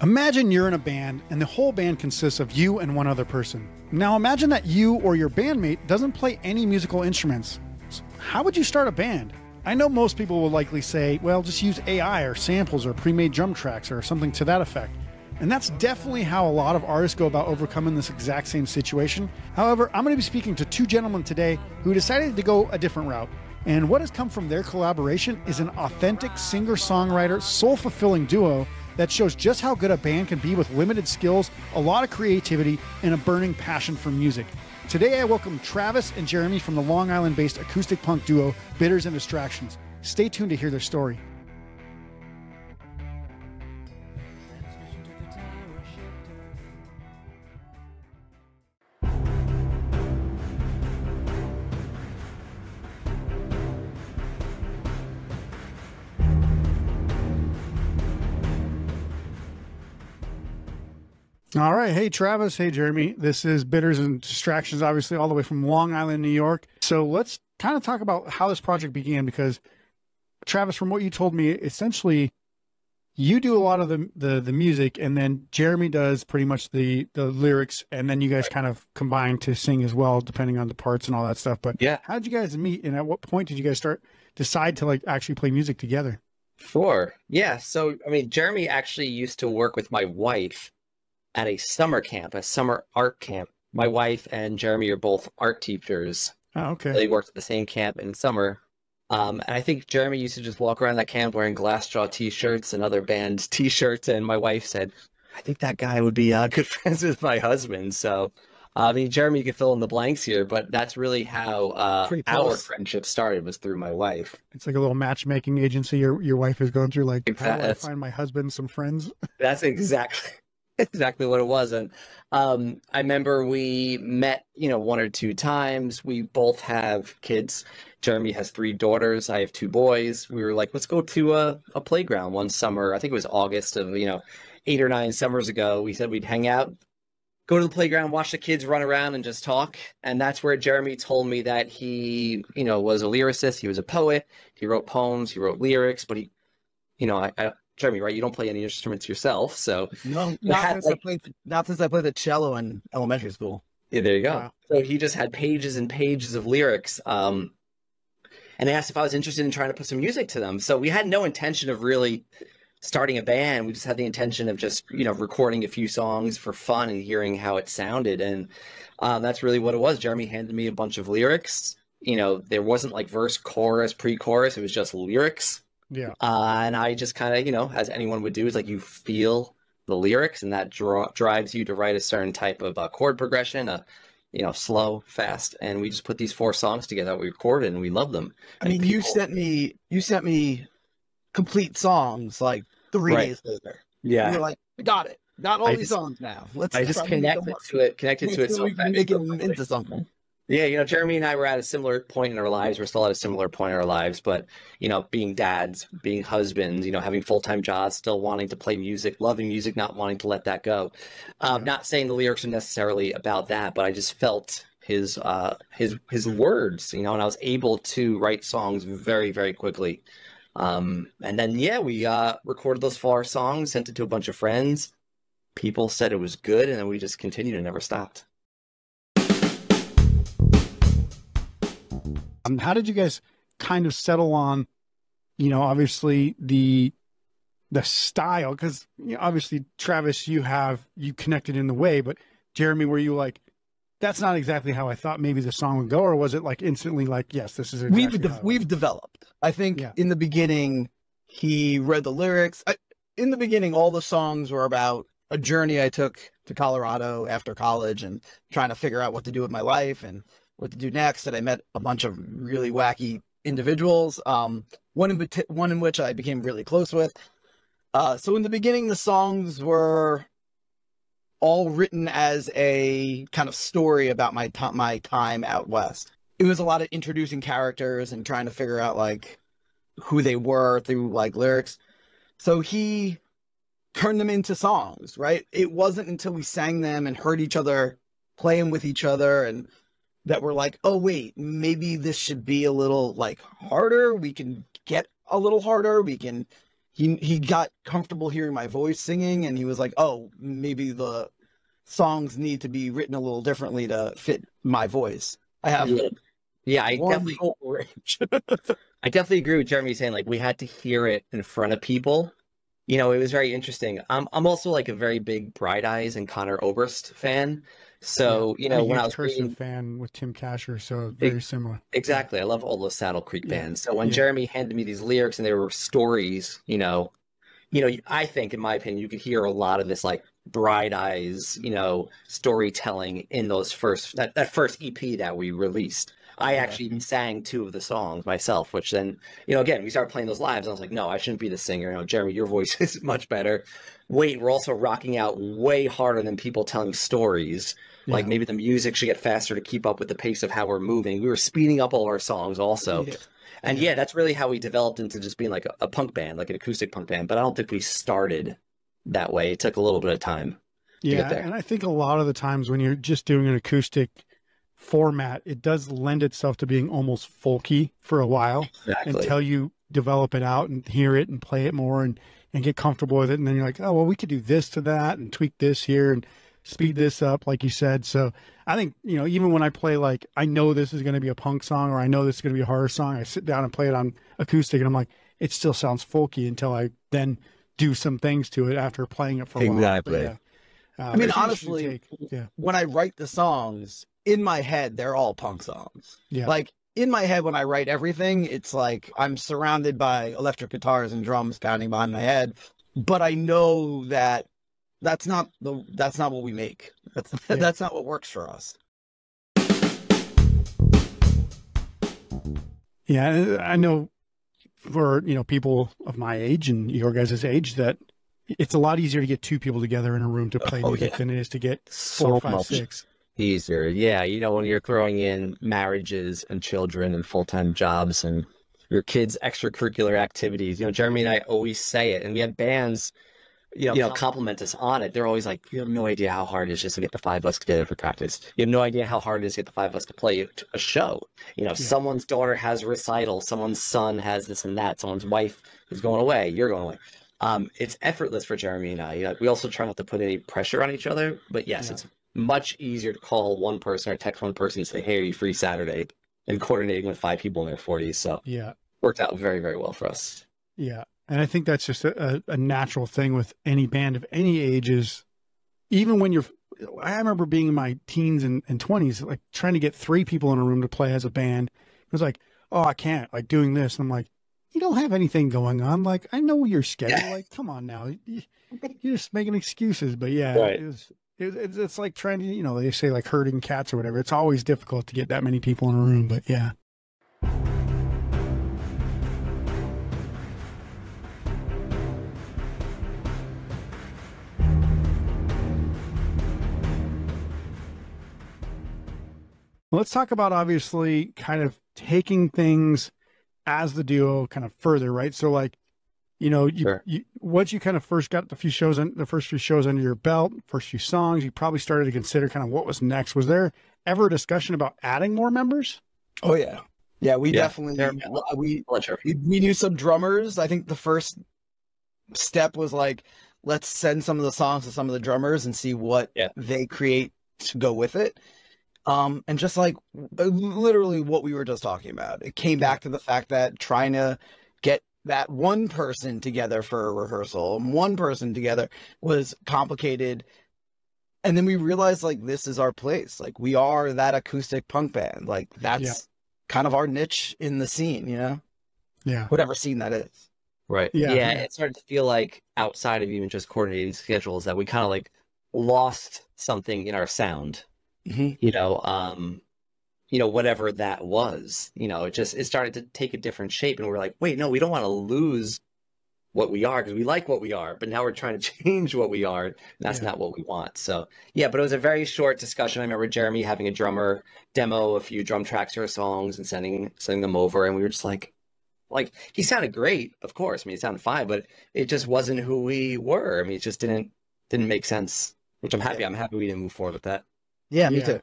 Imagine you're in a band and the whole band consists of you and one other person. Now imagine that you or your bandmate doesn't play any musical instruments. How would you start a band? I know most people will likely say, well, just use AI or samples or pre-made drum tracks or something to that effect. And that's definitely how a lot of artists go about overcoming this exact same situation. However, I'm going to be speaking to two gentlemen today who decided to go a different route. And what has come from their collaboration is an authentic singer-songwriter, soul-fulfilling duo that shows just how good a band can be with limited skills, a lot of creativity, and a burning passion for music. Today I welcome Travis and Jeremy from the Long Island-based acoustic punk duo Bitters and Distractions. Stay tuned to hear their story. All right. Hey, Travis. Hey, Jeremy. This is Bitters and Distractions, obviously, all the way from Long Island, New York. So let's kind of talk about how this project began, because, Travis, from what you told me, essentially, you do a lot of the music, and then Jeremy does pretty much the lyrics, and then you guys kind of combine to sing as well, depending on the parts and all that stuff. But yeah, how did you guys meet, and at what point did you guys decide to like actually play music together? Sure. Yeah. So, I mean, Jeremy actually used to work with my wife at a summer camp, a summer art camp. My wife and Jeremy are both art teachers. Oh, okay. They worked at the same camp in summer. And I think Jeremy used to just walk around that camp wearing Glassjaw t-shirts and other band t-shirts. And my wife said, I think that guy would be good friends with my husband. So, I mean, Jeremy could fill in the blanks here, but that's really how our friendship started, was through my wife. It's like a little matchmaking agency your wife is going through, like, exactly. How do I find my husband some friends? That's exactly what it was. And I remember we met, one or two times. We both have kids. Jeremy has 3 daughters. I have 2 boys. We were like, let's go to a playground one summer. I think it was August of, 8 or 9 summers ago. We said we'd hang out, go to the playground, watch the kids run around and just talk. And that's where Jeremy told me that he, was a lyricist. He was a poet. He wrote poems. He wrote lyrics. But he, Jeremy, right? You don't play any instruments yourself, so no, not since I played the cello in elementary school. Yeah, there you go. Wow. So he just had pages and pages of lyrics, and they asked if I was interested in trying to put some music to them. So we had no intention of really starting a band. We just had the intention of just recording a few songs for fun and hearing how it sounded, and that's really what it was. Jeremy handed me a bunch of lyrics. There wasn't like verse, chorus, pre-chorus. It was just lyrics. Yeah. And I just kind of, as anyone would do, is like you feel the lyrics, and that drives you to write a certain type of chord progression, slow, fast. And we just put these 4 songs together that we recorded, and we love them. I mean, you sent me complete songs like 3 days later. Yeah. You're like, got it. Got all these songs now. I just connected to it. So we can make it into something. Yeah, Jeremy and I were at a similar point in our lives. We're still at a similar point in our lives, but, being dads, being husbands, having full-time jobs, still wanting to play music, loving music, not wanting to let that go. Not saying the lyrics are necessarily about that, but I just felt his words, and I was able to write songs very, very quickly. And then, yeah, we recorded those 4 songs, sent it to a bunch of friends. People said it was good, and then we just continued and never stopped. How did you guys kind of settle on, obviously the style? Because obviously, Travis, you connected in the way, but Jeremy, were you like, that's not exactly how I thought maybe the song would go, or was it like instantly like, yes, this is exactly we've developed. I think in the beginning, he read the lyrics. In the beginning, all the songs were about a journey I took to Colorado after college and trying to figure out what to do with my life and what to do next. And I met a bunch of really wacky individuals, one in which I became really close with. So in the beginning, the songs were all written as a kind of story about my time out west. It was a lot of introducing characters and trying to figure out like who they were through like lyrics. So he turned them into songs, right? It wasn't until we sang them and heard each other playing with each other and that we're like, oh wait, maybe this should be a little like harder. We can get a little harder. We can he got comfortable hearing my voice singing, and he was like, oh, maybe the songs need to be written a little differently to fit my voice. I have I definitely agree with Jeremy saying like we had to hear it in front of people. You know, it was very interesting. I'm also like a very big Bright Eyes and Connor Oberst fan. So, you know, when I was a fan with Tim Kasher, so very similar. Exactly. I love all those Saddle Creek bands. So when Jeremy handed me these lyrics and they were stories, you know, I think in my opinion, you could hear a lot of this like Bright Eyes, you know, storytelling in those that first EP that we released. I actually even sang 2 of the songs myself, which then, you know, again, we started playing those lives. And I was like, no, I shouldn't be the singer. You know, Jeremy, your voice is much better. Wait, we're also rocking out way harder than people telling stories. Yeah. Like maybe the music should get faster to keep up with the pace of how we're moving. We were speeding up all of our songs also. Yeah. And that's really how we developed into just being like a punk band, like an acoustic punk band. But I don't think we started that way. It took a little bit of time to get there. And I think a lot of the times when you're just doing an acoustic format, it does lend itself to being almost folky for a while until you develop it out and hear it and play it more and get comfortable with it. And then you're like, oh, well, we could do this to that and tweak this here and speed this up, like you said. So I think, you know, even when I play, like, I know this is going to be a punk song or I know this is going to be a horror song, I sit down and play it on acoustic and I'm like, it still sounds folky until I then do some things to it after playing it for a while. Exactly. I mean, honestly, when I write the songs, in my head, they're all punk songs. Yeah. Like, in my head, when I write everything, it's like I'm surrounded by electric guitars and drums pounding behind my head. But I know that that's not what we make. That's not what works for us. Yeah, I know for, you know, people of my age and your guys' age that it's a lot easier to get 2 people together in a room to play music than it is to get 4, 5, 6. Easier. Yeah. You know, when you're throwing in marriages and children and full-time jobs and your kids' extracurricular activities, you know, Jeremy and I always say it, and we have bands, you know, compliment us on it. They're always like, you have no idea how hard it is just to get the 5 of us together for practice. You have no idea how hard it is to get the 5 of us to play a show. You know, someone's daughter has a recital, someone's son has this and that, someone's wife is going away, you're going away. It's effortless for Jeremy and I. You know, we also try not to put any pressure on each other, but it's much easier to call one person or text one person and say, hey, are you free Saturday? And coordinating with 5 people in their 40s. So worked out very, very well for us. Yeah. And I think that's just a natural thing with any band of any age is even when I remember being in my teens and 20s, like trying to get 3 people in a room to play as a band. It was like, oh, I can't, like doing this. And I'm like, you don't have anything going on. Like, I know your schedule. Like, come on now. You're just making excuses. But it's like trying to, you know, they say like herding cats or whatever. It's always difficult to get that many people in a room, but yeah. Well, let's talk about obviously kind of taking things as the duo kind of further, right? So like, you know, once you kind of first got the first few shows under your belt, first few songs, you probably started to consider kind of what was next. Was there ever a discussion about adding more members? Oh yeah. Yeah, we definitely, we knew some drummers. I think the first step was like, let's send some of the songs to some of the drummers and see what they create to go with it. And just like literally what we were just talking about, it came back to the fact that trying to get that one person together for a rehearsal, one person together was complicated. And then we realized like, this is our place. Like we are that acoustic punk band. Like that's kind of our niche in the scene, you know? Yeah. Whatever scene that is. Right. Yeah. It started to feel like outside of even just coordinating schedules that we kind of like lost something in our sound, you know, whatever that was, you know, it started to take a different shape and we're like, wait, no, we don't want to lose what we are because we like what we are, but now we're trying to change what we are. And that's not what we want. So but it was a very short discussion. I remember Jeremy having a drummer demo a few drum tracks or songs and sending them over. And we were just like he sounded great, of course. I mean, he sounded fine, but it just wasn't who we were. I mean, it just didn't make sense, which I'm happy. I'm happy we didn't move forward with that. Yeah, me too.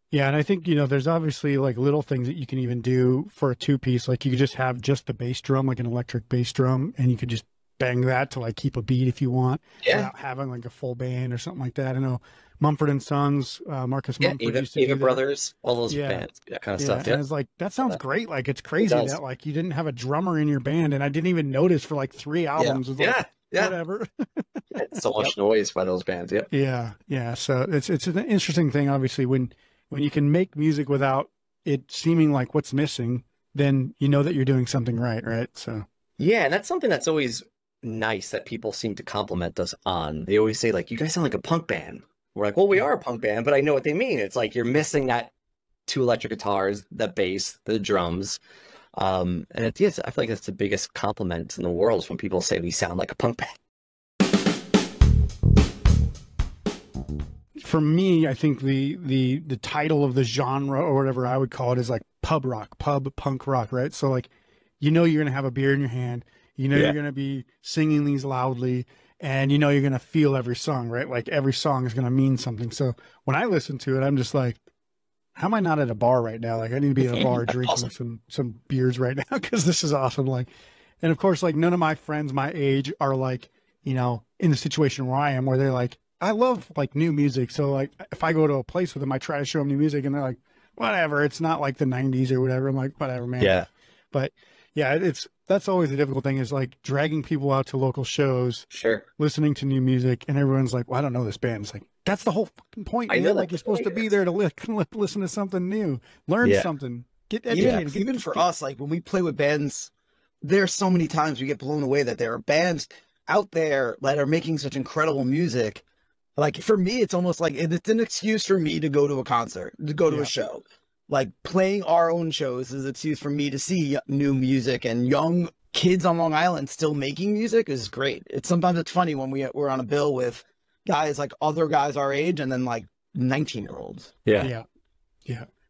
Yeah, and I think, you know, there's obviously like little things that you can even do for a 2-piece. Like you could just have just the bass drum, like an electric bass drum, and you could just bang that to like keep a beat if you want, Yeah. without having like a full band or something like that. I know Mumford and Sons, Marcus Mumford used to do that. Brothers, all those bands, that kind of stuff. And it's like, that sounds great. Like, it's crazy that like you didn't have a drummer in your band, and I didn't even notice for like 3 albums. Like, whatever. So much noise by those bands. Yeah. So it's an interesting thing, obviously, when you can make music without it seeming like what's missing, then you know that you're doing something right? So yeah, and that's something that's always nice that people seem to compliment us on. They always say, like, you guys sound like a punk band. We're like, well, we are a punk band, but I know what they mean. It's like you're missing that 2 electric guitars, the bass, the drums. And I feel like that's the biggest compliment in the world is when people say we sound like a punk band. For me, I think the title of the genre, or whatever I would call it, is like pub punk rock, right? So like, you know, you're going to have a beer in your hand, you know, you're going to be singing these loudly, and you know, you're going to feel every song, right? Like every song is going to mean something. So when I listen to it, I'm just like, how am I not at a bar right now? Like, I need to be at a bar drinking some beers right now, because this is awesome. Like, and of course, like, none of my friends my age are like, you know, in the situation where I am, where they're like, I love like new music. So like, if I go to a place with them, I try to show them new music, and they're like, whatever, it's not like the 90s or whatever. I'm like, whatever, man. Yeah. But yeah, that's always the difficult thing, is like dragging people out to local shows, listening to new music, and everyone's like, well, I don't know this band. It's like, that's the whole fucking point. I know, like, you're supposed to be there to listen to something new, learn something, get educated. Even for us, like when we play with bands, there's so many times we get blown away that there are bands out there that are making such incredible music. Like, for me, it's almost like it's an excuse for me to go to a concert, to go to a show. Like, playing our own shows is an excuse for me to see new music, and young kids on Long Island still making music is great. Sometimes it's funny when we're on a bill with guys, like other guys our age, and then like 19-year-olds. Yeah.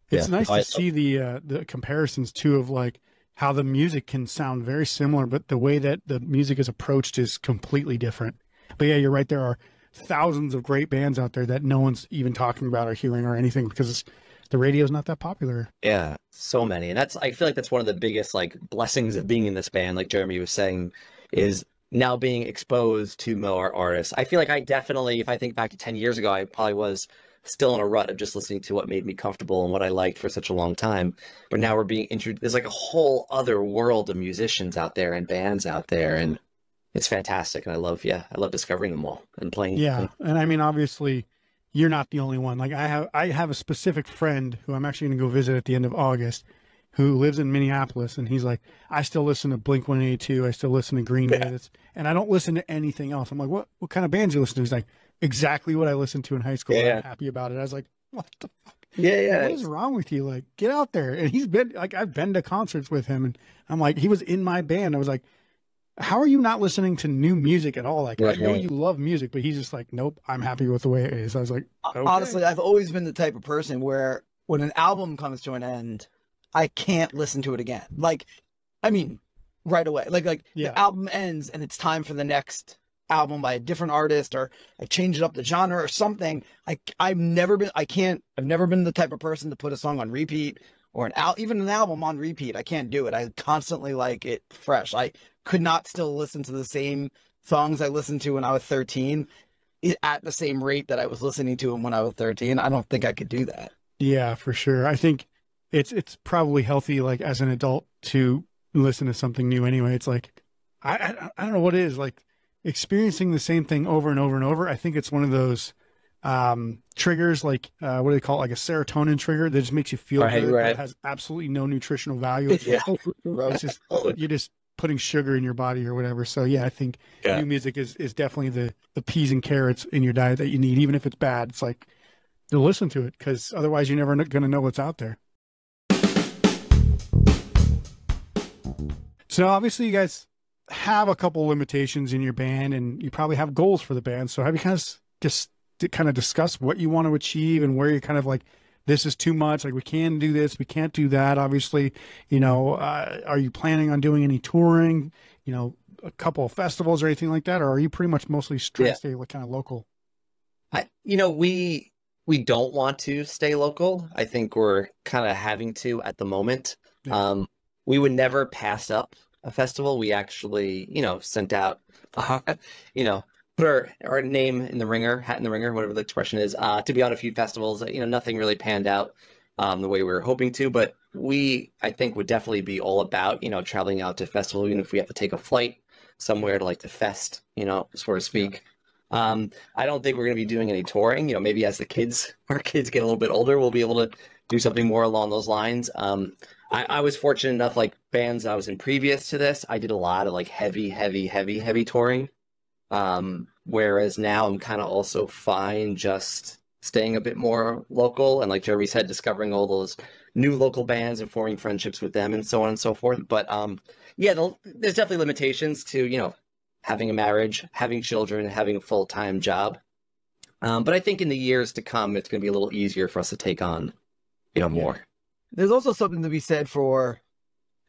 It's nice to see the comparisons too, of like how the music can sound very similar, but the way that the music is approached is completely different. But yeah, you're right. There are thousands of great bands out there that no one's even talking about or hearing or anything, because the radio's not that popular. Yeah, so many. And I feel like that's one of the biggest like blessings of being in this band, like Jeremy was saying, is now being exposed to more artists. I feel like I definitely, if I think back to 10 years ago, I probably was still in a rut of just listening to what made me comfortable and what I liked for such a long time. But now we're being introduced, there's like a whole other world of musicians out there and bands out there, and it's fantastic. And I love discovering them all and playing. Yeah. And I mean, obviously you're not the only one. Like, I have a specific friend who I'm actually going to go visit at the end of August, who lives in Minneapolis, and he's like, I still listen to Blink-182, I still listen to Green Day, and I don't listen to anything else. I'm like, what kind of bands do you listen to? He's like, exactly what I listened to in high school. I'm happy about it. I was like, what the fuck? What is wrong with you? Like, get out there. And he's been like, I've been to concerts with him, and I'm like, he was in my band. I was like, how are you not listening to new music at all? Like, I know you love music, but he's just like, nope, I'm happy with the way it is. I was like, okay. Honestly, I've always been the type of person where when an album comes to an end, I can't listen to it again. Like, I mean, right away. Like the album ends and it's time for the next album by a different artist, or I change it up the genre or something. I've never been the type of person to put a song on repeat, or even an album on repeat. I can't do it. I constantly like it fresh. I could not still listen to the same songs I listened to when I was 13 at the same rate that I was listening to them when I was 13. I don't think I could do that. Yeah, for sure. I think it's probably healthy, like as an adult, to listen to something new anyway. It's like, I don't know what it is, like experiencing the same thing over and over and over. I think it's one of those triggers, like what do they call it? Like a serotonin trigger that just makes you feel good. Right. It has absolutely no nutritional value. It's just, you're just putting sugar in your body or whatever. So yeah, I think new music is definitely the peas and carrots in your diet that you need, even if it's bad. It's like, to listen to it, because otherwise you're never going to know what's out there. So obviously you guys have a couple limitations in your band, and you probably have goals for the band. So have you guys just kind of discuss what you want to achieve, and where you're kind of like, this is too much, like we can do this, we can't do that? Obviously, you know, are you planning on doing any touring, you know, a couple of festivals or anything like that? Or are you pretty much mostly trying to stay kind of local? We don't want to stay local. I think we're kind of having to at the moment. We would never pass up a festival. We actually, sent out, put our name in the ringer, hat in the ringer, whatever the expression is, to be on a few festivals. Nothing really panned out the way we were hoping to, but I think would definitely be all about, traveling out to festival, even if we have to take a flight somewhere to like the fest, so to speak. I don't think we're going to be doing any touring. Maybe as our kids get a little bit older, we'll be able to do something more along those lines. I was fortunate enough, like bands I was in previous to this, I did a lot of like heavy touring. Whereas now I'm kind of also fine just staying a bit more local. And like Jeremy said, discovering all those new local bands and forming friendships with them and so on and so forth. But yeah, there's definitely limitations to, having a marriage, having children, having a full-time job. But I think in the years to come, it's going to be a little easier for us to take on, more. There's also something to be said for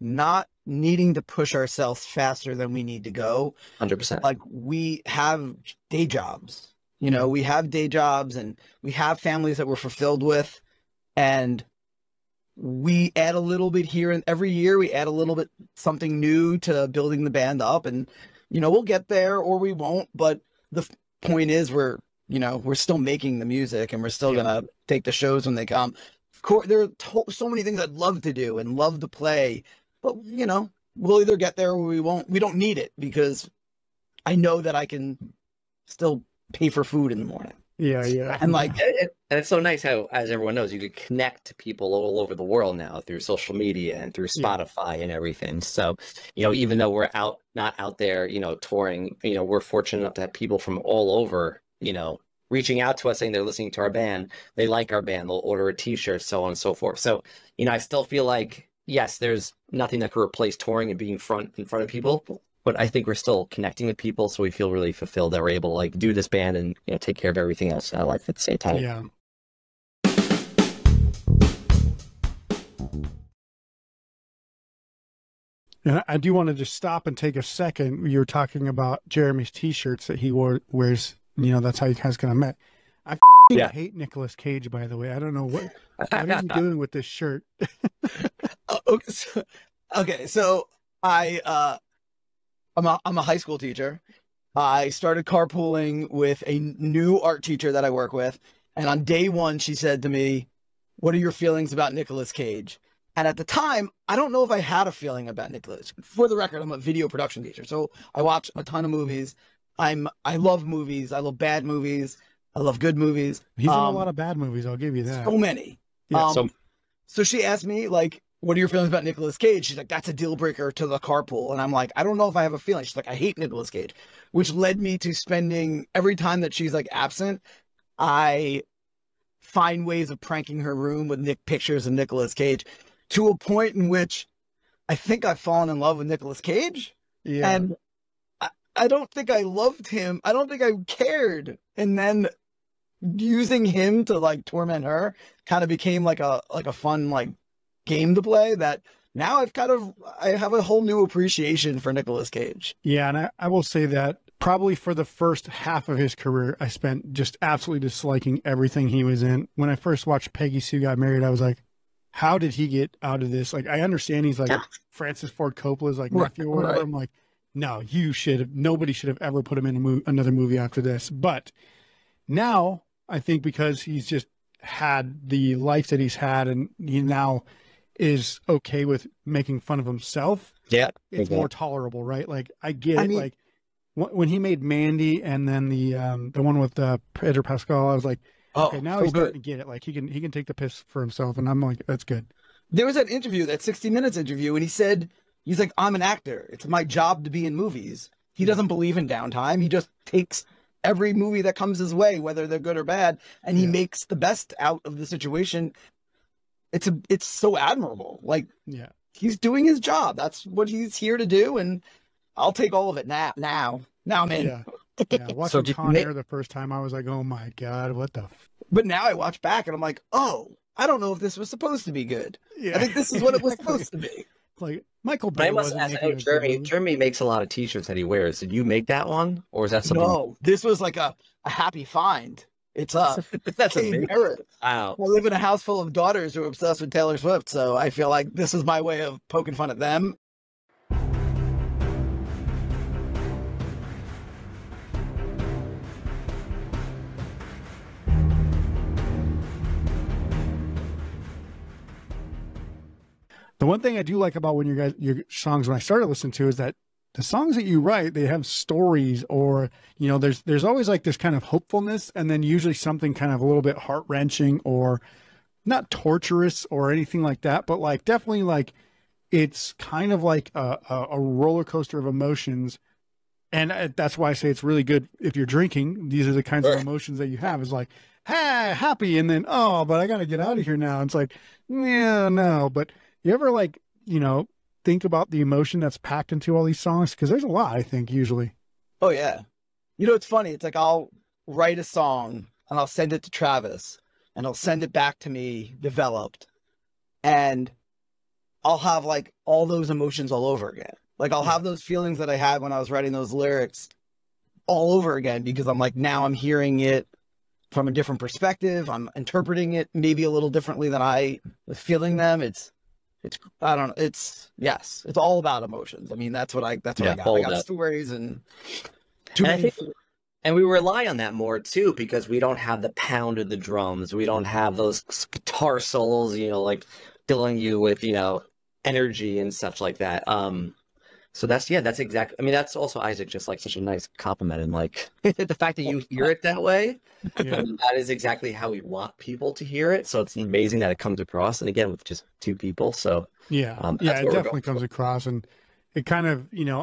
not needing to push ourselves faster than we need to go. 100%. Like we have day jobs, we have day jobs and we have families that we're fulfilled with. And we add a little bit here, and every year we add a little bit something new to building the band up, and we'll get there or we won't, but the point is we're still making the music and we're still gonna take the shows when they come. Of course, there are so many things I'd love to do and love to play, but we'll either get there or we won't. We don't need it because I know that I can still pay for food in the morning. Yeah. And it's so nice how, as everyone knows, you can connect to people all over the world now through social media and through Spotify and everything. So, even though we're not out there, touring, we're fortunate enough to have people from all over, reaching out to us saying they're listening to our band, they like our band, they'll order a t-shirt, so on and so forth. So, I still feel like, yes, there's nothing that could replace touring and being in front of people. But I think we're still connecting with people, so we feel really fulfilled that we're able to do this band and take care of everything else in our life at the same time. Yeah. And I do want to just stop and take a second. You were talking about Jeremy's t-shirts that he wears. That's how you guys kind of met. I hate Nicolas Cage, by the way. I don't know what is he doing with this shirt. Okay, so I'm a high school teacher. I started carpooling with a new art teacher that I work with. And on day one, she said to me, "What are your feelings about Nicolas Cage?" And at the time, I don't know if I had a feeling about Nicolas. For the record, I'm a video production teacher. So I watch a ton of movies. I love movies. I love bad movies. I love good movies. He's in a lot of bad movies. I'll give you that. So many. Yeah, so she asked me, what are your feelings about Nicolas Cage? She's like, that's a deal breaker to the carpool. And I'm like, I don't know if I have a feeling. She's like, I hate Nicolas Cage, which led me to spending every time that she's absent, I find ways of pranking her room with pictures of Nicolas Cage to a point in which I think I've fallen in love with Nicolas Cage. Yeah. And I don't think I loved him. I don't think I cared. And then using him to torment her kind of became like a fun game to play that now I have a whole new appreciation for Nicolas Cage. Yeah, and I will say that probably for the first half of his career, I spent just absolutely disliking everything he was in. When I first watched Peggy Sue Got Married, I was like, how did he get out of this? I understand he's Francis Ford Coppola's nephew or whatever. Right. I'm like, no, nobody should have ever put him in another movie after this. But now I think because he's just had the life that he's had and he now is okay with making fun of himself. Yeah. It's more tolerable, right? I get it. When he made Mandy and then the one with Pedro Pascal, I was like, okay, now he's starting to get it. He can take the piss for himself. And I'm like, that's good. There was that interview, that 60 Minutes interview, and he said, he's like, I'm an actor. It's my job to be in movies. He doesn't believe in downtime. He just takes every movie that comes his way, whether they're good or bad, and he makes the best out of the situation. It's so admirable. He's doing his job. That's what he's here to do, and I'll take all of it now I'm in. Yeah. Watching Con Air the first time, I was like, oh my God, what the But now I watch back and I'm like, oh, I don't know if this was supposed to be good. Yeah. I think this is what it was supposed to be. Michael Bay. I must ask, Jeremy makes a lot of t-shirts that he wears. Did you make that one? Or is that something? No, this was a happy find. It's that's amazing. Wow. I live in a house full of daughters who are obsessed with Taylor Swift, so I feel like this is my way of poking fun at them. The one thing I do like about your songs when I started listening to is that the songs that you write, they have stories, or, you know, there's always like this kind of hopefulness, and then usually something kind of a little bit heart-wrenching, or not torturous or anything like that, but like definitely like it's kind of like a roller coaster of emotions. And that's why I say it's really good if you're drinking. These are the kinds of emotions that you have, is like, hey, happy, and then, oh, but I got to get out of here now. It's like, yeah, no. But you ever like, you know, think about the emotion that's packed into all these songs? Because there's a lot, I think, usually. Oh, yeah. You know, it's funny. It's like I'll write a song and I'll send it to Travis and he'll send it back to me developed. And I'll have like all those emotions all over again. Like I'll have those feelings that I had when I was writing those lyrics all over again, because I'm like, now I'm hearing it from a different perspective. I'm interpreting it maybe a little differently than I was feeling them. I don't know. It's all about emotions. I mean, that's what I got. I got stories and and we rely on that more too, because we don't have the pound of the drums. We don't have those guitar solos, you know, like filling you with, you know, energy and such like that. So that's exactly, I mean, that's also, Isaac, just like such a nice compliment, and like the fact that you hear it that way, that is exactly how we want people to hear it. So it's amazing that it comes across, and again, with just two people. So it definitely comes across, and it kind of, you know,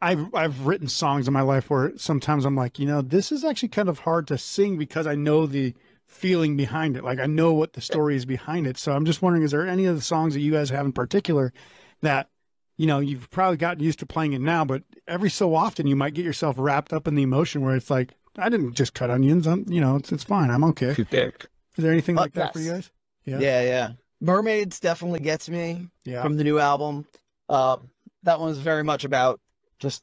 I've written songs in my life where sometimes I'm like, you know, this is actually kind of hard to sing because I know the feeling behind it. Like I know what the story is behind it. So I'm just wondering, is there any of the songs that you guys have in particular that, you know, you've probably gotten used to playing it now, but every so often you might get yourself wrapped up in the emotion where it's like, I didn't just cut onions. You know, it's fine. I'm okay. Is there anything like that for you guys? Yeah. Mermaids definitely gets me from the new album. That one was very much about just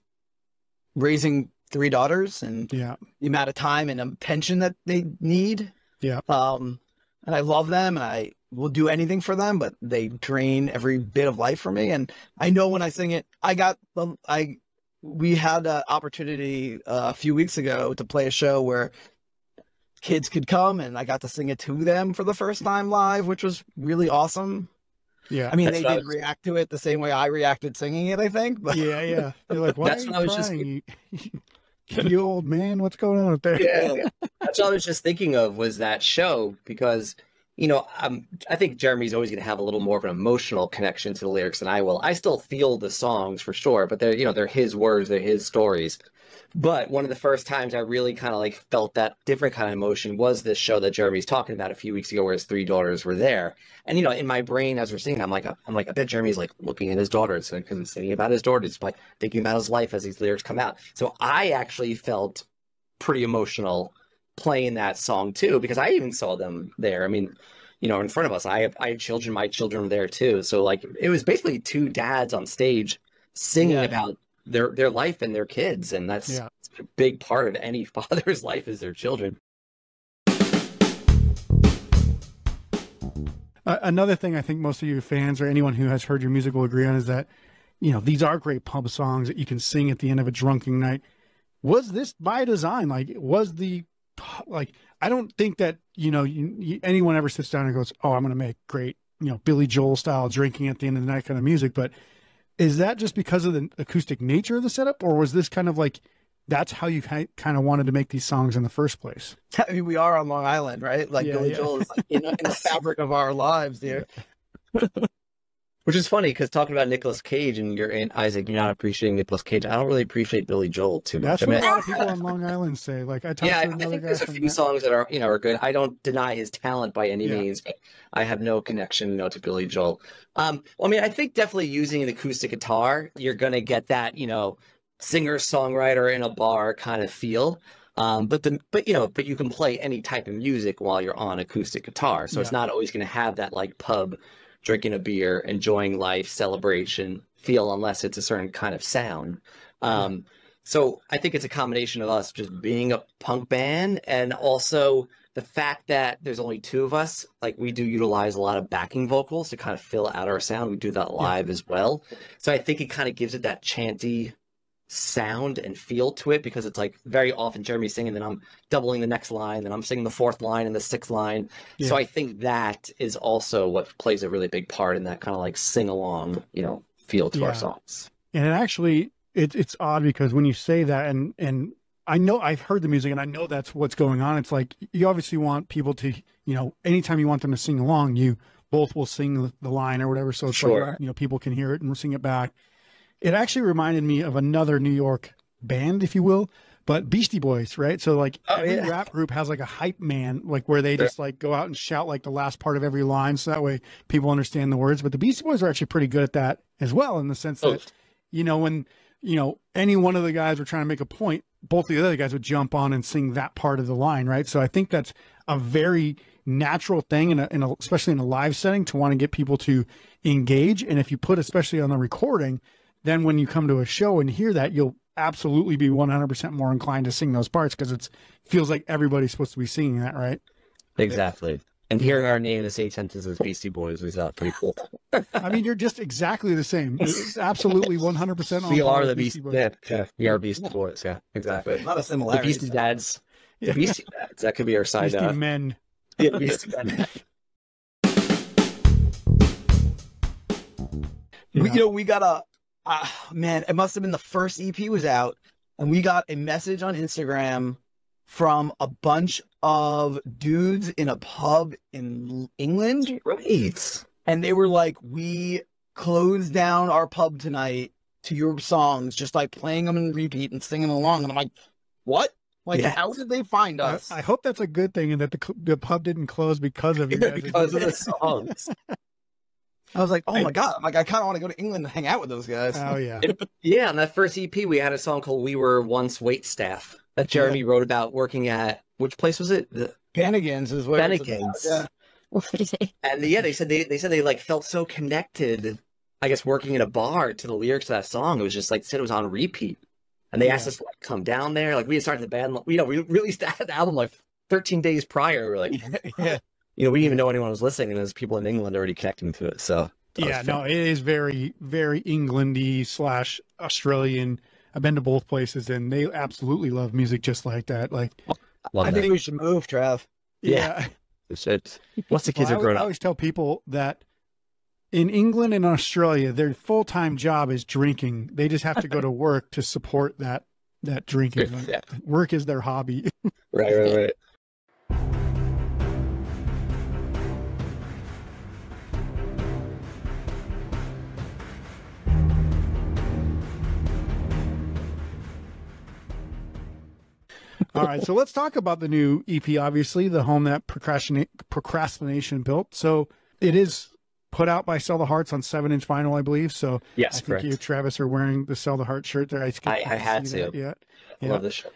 raising 3 daughters and the amount of time and attention that they need. Yeah. And I love them, and I will do anything for them, but they drain every bit of life for me. And I know when I sing it, we had an opportunity a few weeks ago to play a show where kids could come, and I got to sing it to them for the first time live, which was really awesome. Yeah. I mean, they did react to it the same way I reacted singing it, I think. But yeah. They're like, why are you crying? You old man, what's going on up there? Yeah. That's what I was just thinking of, was that show, because, you know, I think Jeremy's always going to have a little more of an emotional connection to the lyrics than I will. I still feel the songs for sure, but they're, you know, they're his words, they're his stories. But one of the first times I really kind of like felt that different kind of emotion was this show that Jeremy's talking about a few weeks ago, where his 3 daughters were there. And, you know, in my brain, as we're singing, I'm like, I bet Jeremy's like looking at his daughters, because he's thinking about his daughters, like thinking about his life as these lyrics come out. So I actually felt pretty emotional playing that song too, because I even saw them there. I mean, you know, in front of us, I have children, my children were there too. So like, it was basically 2 dads on stage singing about their life and their kids. And that's a big part of any father's life, is their children. Another thing I think most of you fans, or anyone who has heard your music, will agree on, is that, you know, these are great pub songs that you can sing at the end of a drunken night. Was this by design? Like, I don't think that, you know, anyone ever sits down and goes, oh, I'm going to make great, you know, Billy Joel style drinking at the end of the night kind of music. But is that just because of the acoustic nature of the setup, or was this kind of like, that's how you kind of wanted to make these songs in the first place? I mean, we are on Long Island, right? Like Billy Joel is like in the fabric of our lives here. Which is funny, because talking about Nicolas Cage, and Isaac, you're not appreciating Nicolas Cage. I don't really appreciate Billy Joel too much. That's what a lot of people on Long Island say. Like, I talked to another guy. There's a few songs that are, you know, are good. I don't deny his talent by any means, but I have no connection, you know, to Billy Joel. Well, I mean, I think definitely using an acoustic guitar, you're gonna get that, you know, singer-songwriter in a bar kind of feel. But you can play any type of music while you're on acoustic guitar, so it's not always going to have that like pub, drinking a beer, enjoying life, celebration feel, unless it's a certain kind of sound. So I think it's a combination of us just being a punk band, and also the fact that there's only 2 of us. Like, we do utilize a lot of backing vocals to kind of fill out our sound. We do that live as well. So I think it kind of gives it that chanty sound and feel to it, because it's like very often Jeremy's singing, then I'm doubling the next line, then I'm singing the fourth line and the sixth line. Yeah. So I think that is also what plays a really big part in that kind of like sing along, you know, feel to our songs. And it actually, it's odd because when you say that, and I know I've heard the music and I know that's what's going on. It's like, you obviously want people to, you know, anytime you want them to sing along, you both will sing the line or whatever. So it's like, you know, people can hear it and sing it back. It actually reminded me of another New York band, if you will, but Beastie Boys, right? So like every rap group has like a hype man, like where they just like go out and shout like the last part of every line. So that way people understand the words. But the Beastie Boys are actually pretty good at that as well, in the sense that, you know, when, you know, any one of the guys were trying to make a point, both of the other guys would jump on and sing that part of the line, right? So I think that's a very natural thing, especially in a live setting, to want to get people to engage. And if you put, especially on the recording, then when you come to a show and hear that, you'll absolutely be 100% more inclined to sing those parts, because it feels like everybody's supposed to be singing that, right? Exactly. And hearing our name in the same sentence as Beastie Boys was pretty cool. I mean, you're just exactly the same. It's absolutely 100% on. We are the Beastie Boys. Yeah, we are Beastie Boys. Yeah, exactly. Not a similarity. The Beastie Dads. The Beastie Dads. That could be our side. Beastie Men. Yeah, Beastie Men. You know, we got a. Man, it must have been the first EP was out, and we got a message on Instagram from a bunch of dudes in a pub in England. Right. And they were like, we closed down our pub tonight to your songs, just like playing them in repeat and singing along. And I'm like, what? Like, how did they find us? I hope that's a good thing, and that the pub didn't close because of you guys. Because of the songs. I was like, oh my God. I'm like, I kind of want to go to England and hang out with those guys. Oh, yeah. Yeah, on that first EP, we had a song called We Were Once Waitstaff that Jeremy wrote about working at, which place was it? The Bennigan's is where Bennigan's. Yeah. What did he say? And yeah, they said they like felt so connected, I guess, working in a bar to the lyrics of that song. It was just like, they said it was on repeat. And they asked us to like come down there. Like, we had started the band, you know, we released that album like 13 days prior. We're like, you know, we didn't even know anyone was listening, and there's people in England already connecting to it. So yeah, no, it is very, very Englandy / Australian. I've been to both places, and they absolutely love music just like that. Like, I think we should move, Trav. Yeah. Once the kids are grown up. I always tell people that in England and Australia, their full-time job is drinking. They just have to go to work to support that drinking. Yeah. Work is their hobby. Right. All right, so let's talk about the new EP, obviously, the home that Procrastination built. So it is put out by Sell the Hearts on 7-inch vinyl, I believe. So yes, I think correct. You, Travis, are wearing the Sell the Heart shirt there. I had to. Yeah. Love this shirt.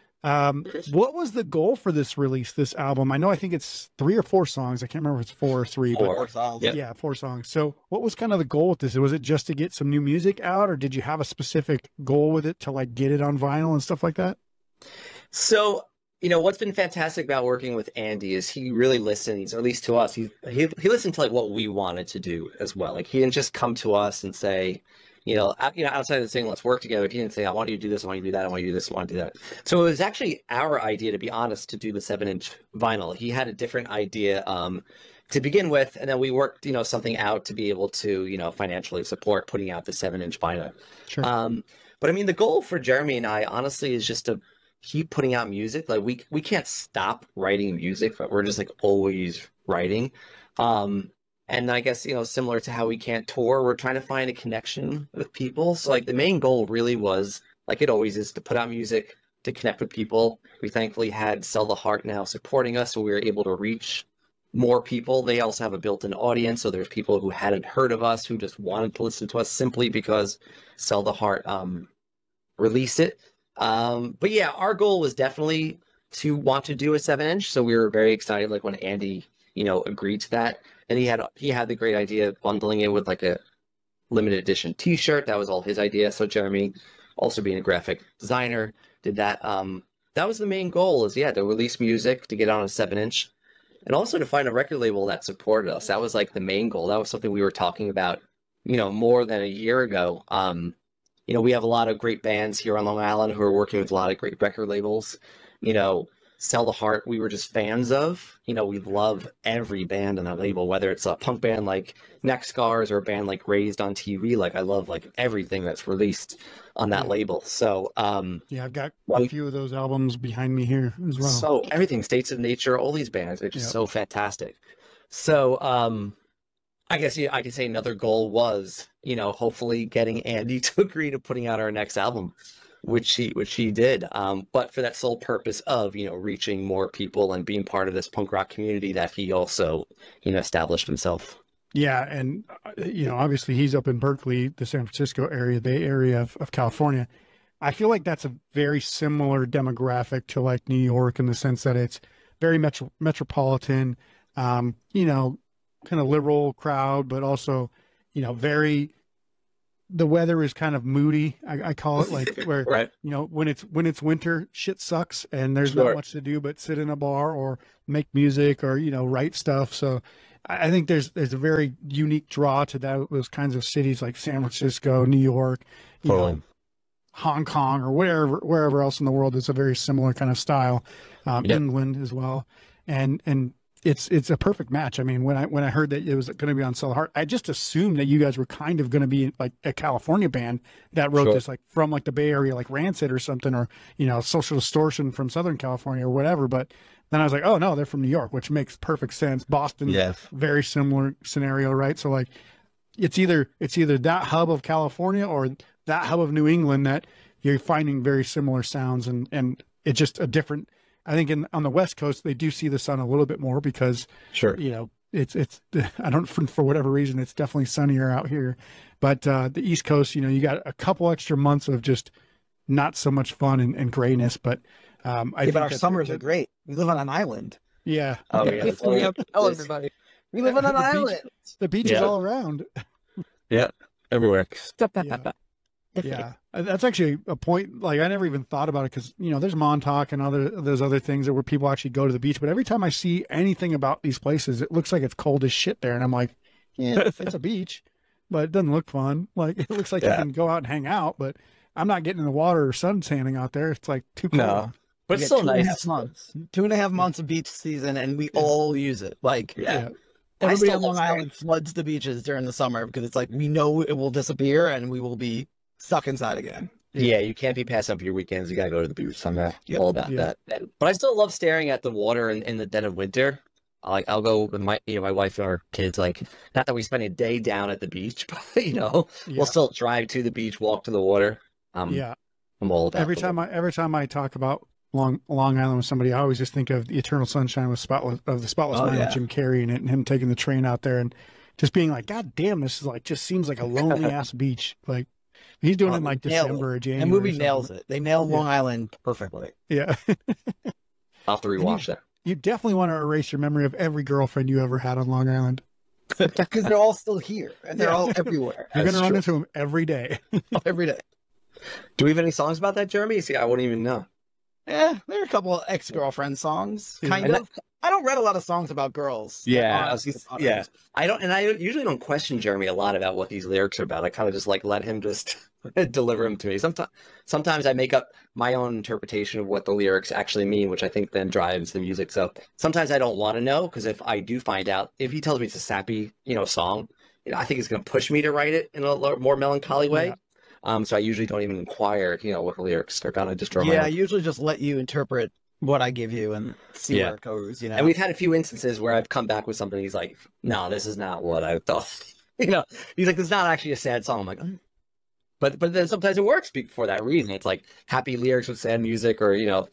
What was the goal for this release, this album? I think it's 3 or 4 songs. I can't remember if it's 4 or 3. Four songs. But yeah, 4 songs. So what was kind of the goal with this? Was it just to get some new music out, or did you have a specific goal with it to like get it on vinyl and stuff like that? So, you know, what's been fantastic about working with Andy is he really listens, or at least to us. He listened to like what we wanted to do as well. Like, he didn't just come to us and say, outside of the saying, let's work together. He didn't say, I want you to do this, I want you to do that, I want you to do this, I want to do that. So it was actually our idea, to be honest, to do the 7-inch vinyl. He had a different idea to begin with, and then we worked, something out to be able to, financially support putting out the 7-inch vinyl. Sure. But I mean, the goal for Jeremy and I, honestly, is just to keep putting out music. Like, we can't stop writing music, but we're just like always writing. And I guess, similar to how we can't tour, we're trying to find a connection with people. So like the main goal really was, like it always is, to put out music, to connect with people. We thankfully had Sell the Heart now supporting us, so we were able to reach more people. They also have a built-in audience, so there's people who hadn't heard of us, who just wanted to listen to us simply because Sell the Heart released it. But yeah, our goal was definitely to want to do a 7-inch. So we were very excited, like when Andy, agreed to that. And he had the great idea of bundling it with like a limited edition t-shirt. That was all his idea. So Jeremy, also being a graphic designer, did that. That was the main goal, is to release music, to get on a 7-inch, and also to find a record label that supported us. That was like the main goal. That was something we were talking about, more than a year ago. You know, we have a lot of great bands here on Long Island who are working with a lot of great record labels. You know, Sell the Heart, we were just fans of. You know, we love every band on that label, whether it's a punk band like Neck Scars or a band like Raised on TV. Like, I love like everything that's released on that label. So, yeah, I've got a few of those albums behind me here as well. So everything, States of Nature, all these bands are just so fantastic. So, I guess I could say another goal was, you know, hopefully getting Andy to agree to putting out our next album, which she did. But for that sole purpose of, you know, reaching more people and being part of this punk rock community that he also, you know, established himself. Yeah. And, you know, obviously he's up in Berkeley, the San Francisco area, Bay Area of California. I feel like that's a very similar demographic to like New York in the sense that it's very metropolitan, you know, kind of liberal crowd, but also, you know, the weather is kind of moody. I call it, like, where, right. You know, when it's winter, shit sucks and there's not much to do but sit in a bar or make music or, you know, write stuff. So I think there's a very unique draw to those kinds of cities like San Francisco, New York, you know, Hong Kong, or wherever else in the world. It's a very similar kind of style. England as well. And it's a perfect match. I mean, when I heard that it was going to be on Sell the Heart, I just assumed that you guys were kind of going to be like a California band that wrote this, like from like the Bay Area, like Rancid or something, or, you know, Social Distortion from Southern California or whatever. But then I was like, oh no, they're from New York, which makes perfect sense. Boston, very similar scenario, right? So like, it's either that hub of California or that hub of New England that you're finding very similar sounds, and it's just a different. I think on the West Coast, they do see the sun a little bit more because, you know, it's I don't, for whatever reason, it's definitely sunnier out here. But the East Coast, you know, you got a couple extra months of just not so much fun and grayness. But I think our summers are great. We live on an island. Yeah. Oh, yeah. We have to tell everybody. We live on an island. The beach is all around. Yeah, everywhere. Yeah, that's actually a point. Like, I never even thought about it because, you know, there's Montauk and those other things where people actually go to the beach. But every time I see anything about these places, it looks like it's cold as shit there, and I'm like, yeah, it's a beach, but it doesn't look fun. Like, it looks like you can go out and hang out, but I'm not getting in the water or sun tanning out there. It's like too cold. No, but it's still nice. 2.5 months of beach season, and we all use it. Like, everybody on Long Island floods the beaches during the summer because it's like, we know it will disappear and we will be stuck inside again. Yeah, you can't be passing up your weekends. You gotta go to the beach. I'm all about that. But I still love staring at the water in the dead of winter. I'll go with my wife and our kids. Like, not that we spend a day down at the beach, but, you know, we'll still drive to the beach, walk to the water. I'm all about every time I talk about Long Island with somebody, I always just think of the Eternal Sunshine of the Spotless Mind with Jim Carrey in it, and him taking the train out there and just being like, God damn, this is like, just seems like a lonely ass beach. Like, he's doing it in like December or January. The movie nails it. They nail Long Island perfectly. Yeah. I'll have to rewatch that. You definitely want to erase your memory of every girlfriend you ever had on Long Island. Because they're all still here and they're all everywhere. You're going to run into them every day. Every day. Do we have any songs about that, Jeremy? See, I wouldn't even know. Yeah, there are a couple of ex-girlfriend songs. Kind of. I don't read a lot of songs about girls. Yeah. I usually don't question Jeremy a lot about what these lyrics are about. I kind of just like let him just deliver them to me. Sometimes I make up my own interpretation of what the lyrics actually mean, which I think then drives the music. So sometimes I don't want to know, because if I do find out, if he tells me it's a sappy, you know, song, you know, I think it's going to push me to write it in a more melancholy way. Yeah. So I usually don't even inquire, you know, what the lyrics are kind of just. I usually just let you interpret what I give you and see where it goes, you know. And we've had a few instances where I've come back with something. He's like, "No, this is not what I thought." You know, he's like, "This is not actually a sad song." I'm like, but then sometimes it works for that reason. It's like happy lyrics with sad music, or, you know,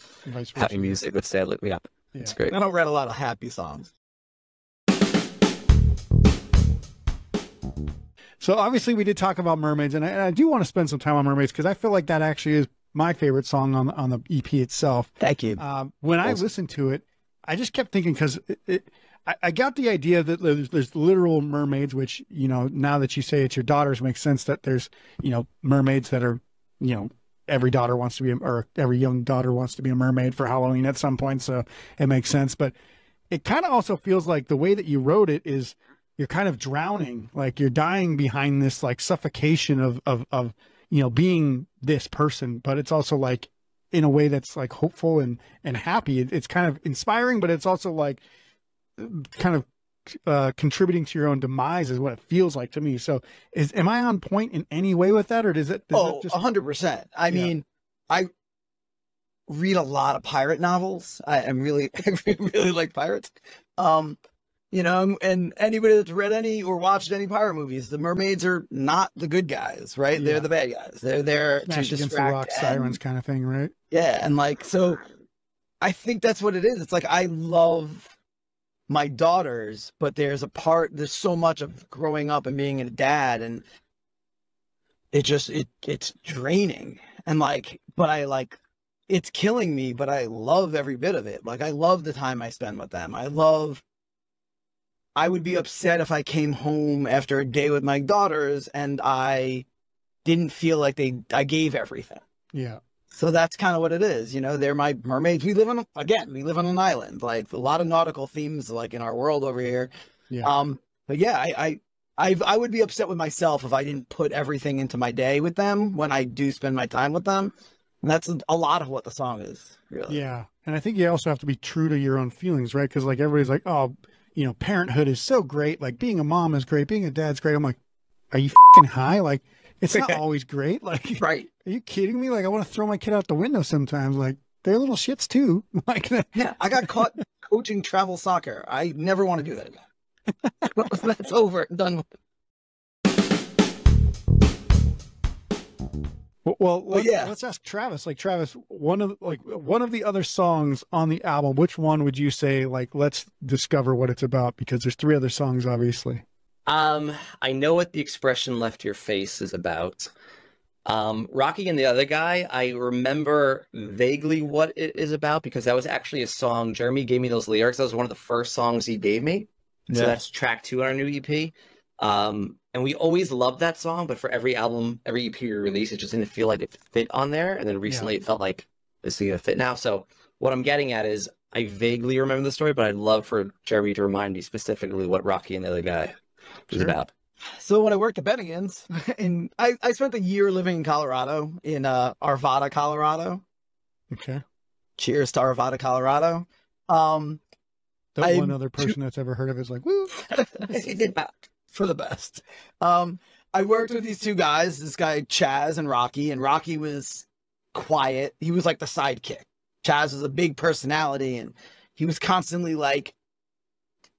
happy music with sad. Yeah, it's great. I don't read a lot of happy songs. So obviously we did talk about mermaids, and I do want to spend some time on mermaids because I feel like that actually is my favorite song on the EP itself. Thank you. When I listened to it, I just kept thinking, because I got the idea that there's literal mermaids, which, you know, now that you say it's your daughters, makes sense that there's, you know, mermaids that are, you know, every daughter wants to be, or every young daughter wants to be a mermaid for Halloween at some point. So it makes sense. But it kind of also feels like the way that you wrote it is you're kind of drowning, like you're dying behind this like suffocation of you know, being this person, but it's also like in a way that's like hopeful and happy. It's kind of inspiring, but it's also like kind of contributing to your own demise is what it feels like to me. So am I on point in any way with that, or does it just 100%. I mean, I read a lot of pirate novels. I really like pirates. You know, and anybody that's read any or watched any pirate movies, the mermaids are not the good guys, right? Yeah. They're the bad guys. They're there Smash to against distract the rock sirens kind of thing, right? Yeah, and like, so I think that's what it is. It's like, I love my daughters, but there's so much of growing up and being a dad, and it's draining. And like, but it's killing me, but I love every bit of it. Like, I love the time I spend with them. I would be upset if I came home after a day with my daughters and I didn't feel like I gave everything. Yeah. So that's kind of what it is. You know, they're my mermaids. We live on an island, like a lot of nautical themes, like in our world over here. Yeah. But yeah, I would be upset with myself if I didn't put everything into my day with them when I do spend my time with them. And that's a lot of what the song is, really. Yeah. And I think you also have to be true to your own feelings, right? Because like everybody's like, oh, you know, parenthood is so great. Like being a mom is great. Being a dad's great. I'm like, are you fucking high? Like, it's not always great. Like, right. Are you kidding me? Like, I want to throw my kid out the window sometimes. Like, they're little shits too. Like, yeah, I got caught coaching travel soccer. I never want to do that again. That's over. Done with it. Well, let's ask Travis. Like, Travis, one of the other songs on the album, which one would you say, like, let's discover what it's about? Because there's 3 other songs, obviously. I know what the expression "left your face" is about. Rocky and the Other Guy, I remember vaguely what it is about because that was actually a song. Jeremy gave me those lyrics. That was one of the first songs he gave me. So that's track 2 on our new EP. And we always loved that song, but for every album, every EP we released, it just didn't feel like it fit on there. And then recently it felt like this is going to fit now. So what I'm getting at is I vaguely remember the story, but I'd love for Jeremy to remind me specifically what Rocky and the Other Guy was about. So when I worked at Bennigan's, and I spent a year living in Colorado, in Arvada, Colorado. Okay. Cheers to Arvada, Colorado. The one other person that's ever heard of it is like, woo. For the best. I worked with these 2 guys, this guy Chaz and Rocky was quiet. He was like the sidekick. Chaz was a big personality, and he was constantly like,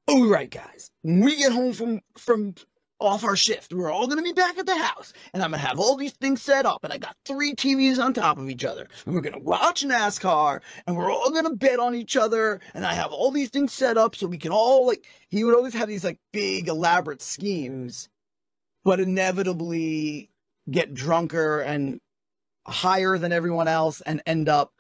all right, guys, when we get home from off our shift, we're all going to be back at the house, and I'm going to have all these things set up, and I got 3 TVs on top of each other, and we're going to watch NASCAR, and we're all going to bet on each other, and I have all these things set up so we can all, like, he would always have these, like, big, elaborate schemes, but inevitably get drunker and higher than everyone else and end up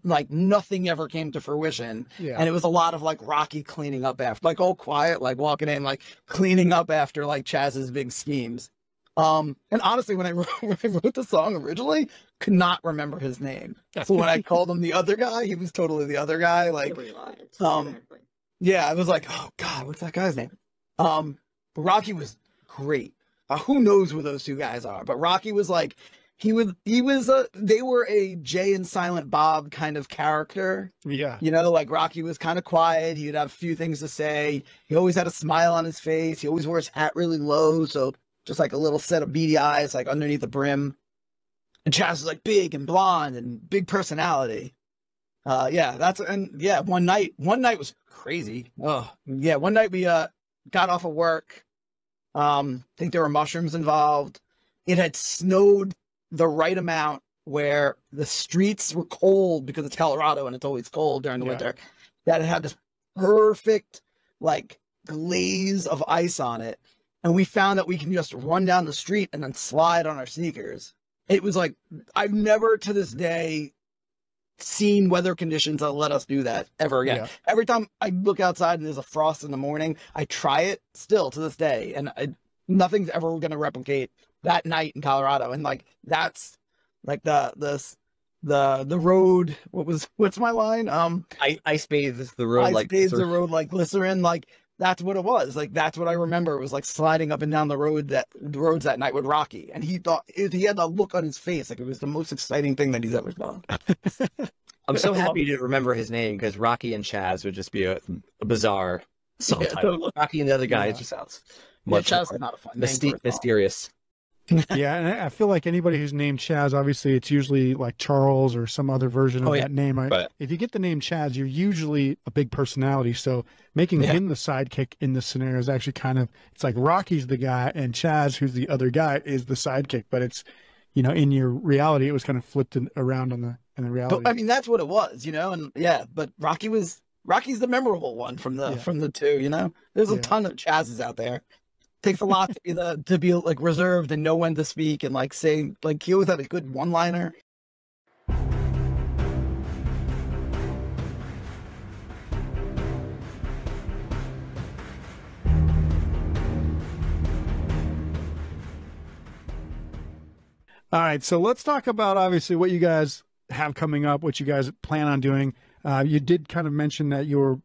like nothing ever came to fruition. And it was a lot of like Rocky cleaning up after, like all quiet, like walking in, like cleaning up after like Chaz's big schemes. And honestly, when I wrote the song originally, could not remember his name. So when I called him the other guy, he was totally the other guy. Like, yeah, I was like, oh God, what's that guy's name? Rocky was great. Who knows who those 2 guys are? But Rocky was like, they were a Jay and Silent Bob kind of character. Yeah. You know, like Rocky was kind of quiet. He'd have a few things to say. He always had a smile on his face. He always wore his hat really low. So just like a little set of beady eyes, like underneath the brim. And Chaz was like big and blonde and big personality. One night was crazy. Oh yeah. One night we, got off of work. Think there were mushrooms involved. It had snowed the right amount where the streets were cold because it's Colorado and it's always cold during the winter. That it had this perfect like glaze of ice on it. And we found that we can just run down the street and then slide on our sneakers. It was like, I've never to this day seen weather conditions that let us do that ever again. Every time I look outside and there's a frost in the morning, I try it still to this day. And nothing's ever going to replicate that night in Colorado. And like, that's like the road. What's my line? Ice bathes the road. Ice bathes the road like glycerin. Like that's what it was. Like, that's what I remember. It was like sliding up and down the roads that night with Rocky. And he had that look on his face. Like, it was the most exciting thing that he's ever done. I'm so happy to remember his name, because Rocky and Chaz would just be a bizarre song title. Rocky and the other guy, it just sounds much Chaz is not a fun name mysterious. Yeah, and I feel like anybody who's named Chaz, obviously it's usually like Charles or some other version of that name. If you get the name Chaz, you're usually a big personality. So making him the sidekick in this scenario is actually kind of, it's like Rocky's the guy and Chaz, who's the other guy, is the sidekick. But it's, you know, in your reality, it was kind of flipped around in the reality. But, I mean, that's what it was, you know, and but Rocky's the memorable one from the two, you know. There's a ton of Chazes out there. Takes a lot to be like reserved and know when to speak and like say, like, he always had a good one-liner. All right, so let's talk about obviously what you guys have coming up, what you guys plan on doing. You did kind of mention that you were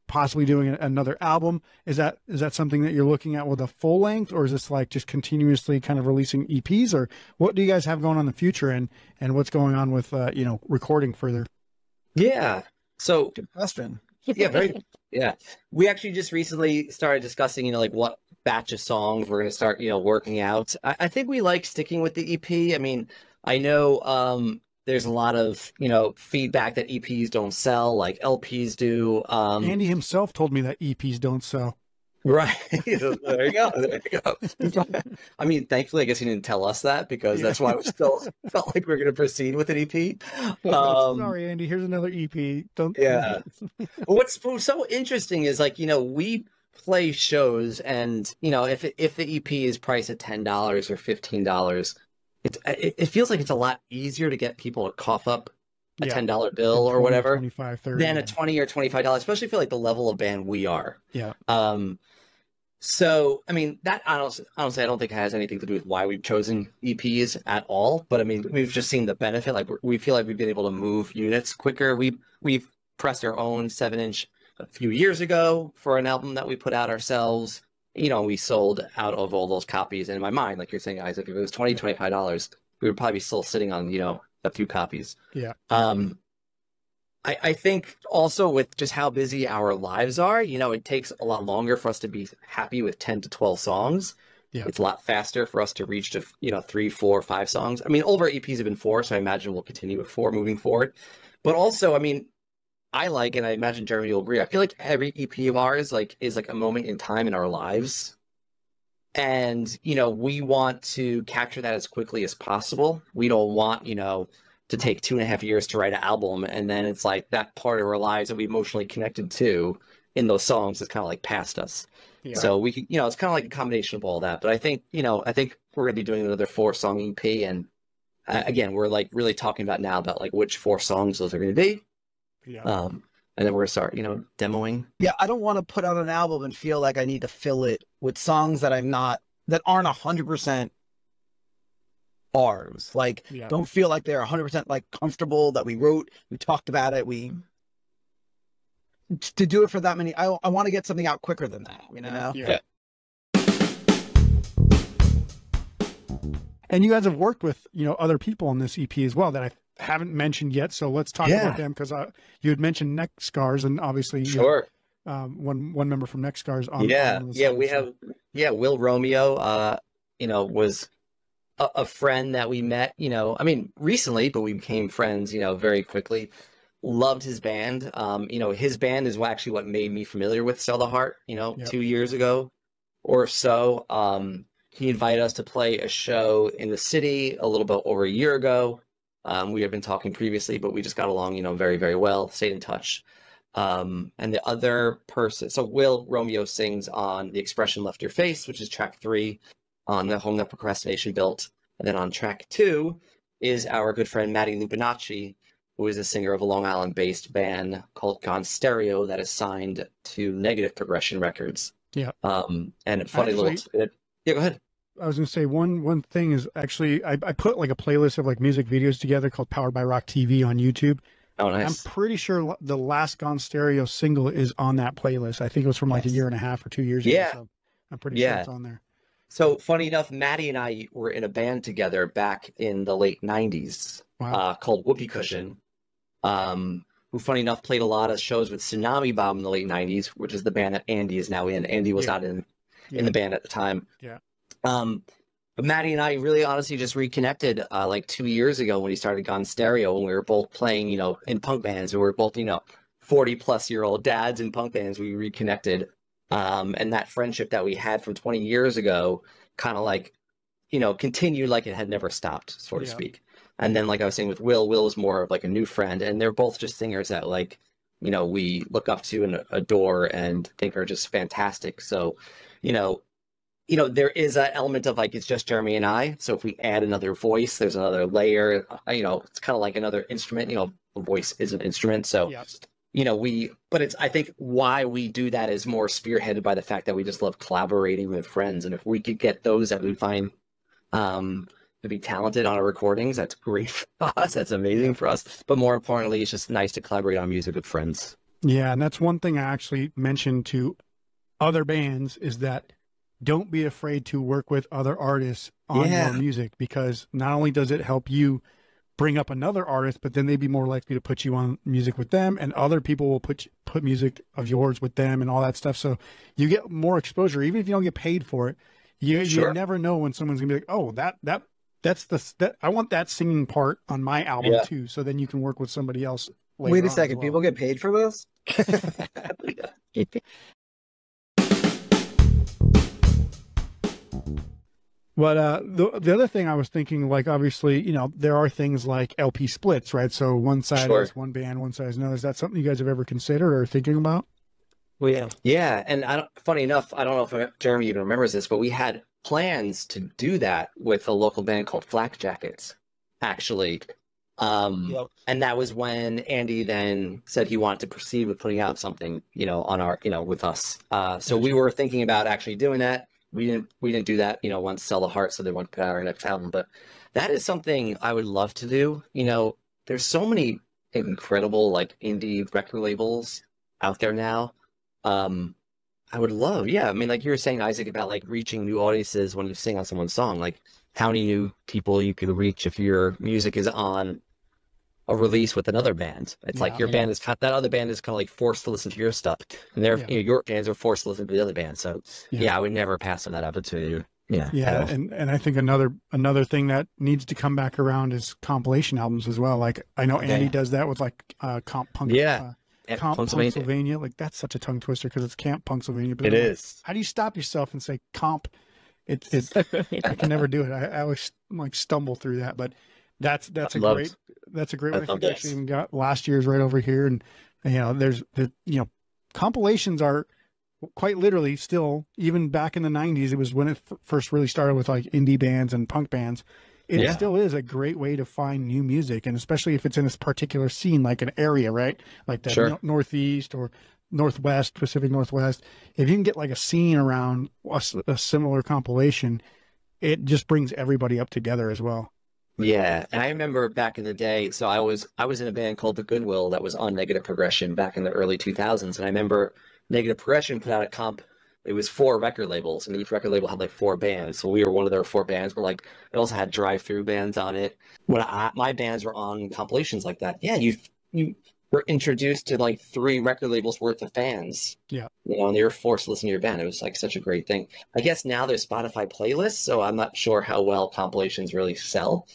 possibly doing another album. Is that something that you're looking at with a full length, or is this like just continuously kind of releasing EPs, or what do you guys have going on in the future, and what's going on with you know, recording further? Yeah. So good question. Yeah. We actually just recently started discussing, you know, like what batch of songs we're going to start, you know, working out. I think we like sticking with the EP. I mean, I know there's a lot of, you know, feedback that EPs don't sell like LPs do. Andy himself told me that EPs don't sell. Right. There you go. There you go. I mean, thankfully, I guess he didn't tell us that, because that's why we still felt like we were going to proceed with an EP. Sorry, Andy, here's another EP. Don't. Yeah. What's so interesting is, like, you know, we play shows, and, you know, if the EP is priced at $10 or $15, it feels like it's a lot easier to get people to cough up a $10 bill or whatever 25, 30, than a $20 or $25, especially for like the level of band we are. Yeah. So, I mean, that honestly, I don't think it has anything to do with why we've chosen EPs at all. But I mean, we've just seen the benefit. Like, we feel like we've been able to move units quicker. We've pressed our own 7-inch a few years ago for an album that we put out ourselves. You know, we sold out of all those copies. And in my mind, like you're saying, Isaac, if it was $20, $25, we would probably be still sitting on, you know, a few copies. Yeah. I think also with just how busy our lives are, you know, it takes a lot longer for us to be happy with 10 to 12 songs. Yeah. It's a lot faster for us to reach to, you know, 3, 4, 5 songs. I mean, all of our EPs have been 4, so I imagine we'll continue with 4 moving forward. But also, I mean, I like, and I imagine Jeremy will agree, I feel like every EP of ours is like a moment in time in our lives. And, you know, we want to capture that as quickly as possible. We don't want, you know, to take 2.5 years to write an album, and then it's like that part of our lives that we emotionally connected to in those songs is kind of like past us. Yeah. So we can, you know, it's kind of like a combination of all that. But I think, you know, we're going to be doing another 4-song EP, and again, we're like really talking about now about like which 4 songs those are going to be. Yeah. And then we're going to start, you know, demoing. Yeah, I don't want to put out an album and feel like I need to fill it with songs that aren't 100% ours. Like, don't feel like they're 100% like comfortable, that we wrote, we talked about it, to do it for that many. I want to get something out quicker than that, you know? Yeah. And you guys have worked with, you know, other people on this EP as well that I haven't mentioned yet. So let's talk about them, because you had mentioned Neck Scars, and obviously one member from Neck Scars on we have Will Romeo you know, was a friend that we met, you know, I mean, recently, but we became friends, you know, very quickly. Loved his band. You know, his band is actually what made me familiar with Sell the Heart, you know, 2 years ago or so. He invited us to play a show in the city a little bit over a year ago. We had been talking previously, but we just got along, you know, very, very well, stayed in touch. And the other person, so Will Romeo sings on The Expression Left Your Face, which is track 3 on the Home That Procrastination Built. And then on track 2 is our good friend Maddie Lupinacci, who is a singer of a Long Island-based band called Gone Stereo that is signed to Negative Progression Records. Yeah. And a funny little... Yeah, go ahead. I was going to say one thing is actually I put like a playlist of like music videos together called Powered by Rock TV on YouTube. Oh, I'm nice. pretty sure the last Gone Stereo single is on that playlist. I think it was from like a year and a half or 2 years ago. Yeah. So I'm pretty sure Yeah. it's on there. So funny enough, Maddie and I were in a band together back in the late 90s, Wow. called Whoopee Cushion. Who funny enough played a lot of shows with Tsunami Bomb in the late 90s, which is the band that Andy is now in. Andy was not in the band at the time. Yeah. But Maddie and I really honestly just reconnected like 2 years ago when we started Gone Stereo, when we were both playing, you know, in punk bands. We were both, you know, 40-plus-year-old dads in punk bands. We reconnected. And that friendship that we had from 20 years ago kind of like, you know, continued like it had never stopped, so to speak. And then, like I was saying with Will was more of like a new friend, and they're both just singers that, like, you know, we look up to and adore and think are just fantastic. So, you know, there is that element of like, it's just Jeremy and I. So if we add another voice, there's another layer, you know, it's kind of like another instrument, you know, a voice is an instrument. So, you know, but it's, I think why we do that is more spearheaded by the fact that we just love collaborating with friends. And if we could get those that we find, to be talented on our recordings, that's great for us. That's amazing for us. But more importantly, it's just nice to collaborate on music with friends. Yeah. And that's one thing I actually mentioned to other bands is that don't be afraid to work with other artists on your music, because not only does it help you bring up another artist, but then they'd be more likely to put you on music with them, and other people will put music of yours with them and all that stuff. So you get more exposure, even if you don't get paid for it. You never know when someone's gonna be like, oh, that I want that singing part on my album too. So then you can work with somebody else. Wait a second, people get paid for this? But the other thing I was thinking, like, obviously, you know, there are things like LP splits, right? So one side is one band, one side is another. Is that something you guys have ever considered or thinking about? Well, yeah. And funny enough, I don't know if Jeremy even remembers this, but we had plans to do that with a local band called Flak Jackets, actually. And that was when Andy then said he wanted to proceed with putting out something, you know, on our, you know, with us. So we were thinking about actually doing that. We didn't do that, you know, once Sell the Heart, so they want to put out our next album. But that is something I would love to do. You know, there's so many incredible, like, indie record labels out there now. I would love, I mean, like you were saying, Isaac, about like reaching new audiences when you sing on someone's song, like how many new people you could reach if your music is on a release with another band. It's like your band is that other band is kind of like forced to listen to your stuff, and you know, your bands are forced to listen to the other band. So I would never pass on that opportunity. And I think another thing that needs to come back around is compilation albums as well. Like I know Andy does that with like Comp Punk. Camp Pennsylvania. Like that's such a tongue twister because it's Camp Pennsylvania. But it is. How do you stop yourself and say comp? It's I can never do it. I always like stumble through that. But that's a great one. I think I actually even got last year's right over here. And you know, compilations are quite literally still, even back in the 90s, it was when it first really started with like indie bands and punk bands. It still is a great way to find new music, and especially if it's in this particular scene, like an area, right? Like the Northeast or Northwest, Pacific Northwest. If you can get like a scene around a similar compilation, it just brings everybody up together as well. Yeah, and I remember back in the day, so I was in a band called The Goodwill that was on Negative Progression back in the early 2000s, and I remember Negative Progression put out a comp. It was 4 record labels, and each record label had like 4 bands. So we were one of their 4 bands. We're like, it also had drive-through bands on it. When my bands were on compilations like that, you were introduced to like 3 record labels worth of fans. Yeah, you know, and they were forced to listen to your band. It was like such a great thing. I guess now there's Spotify playlists, so I'm not sure how well compilations really sell.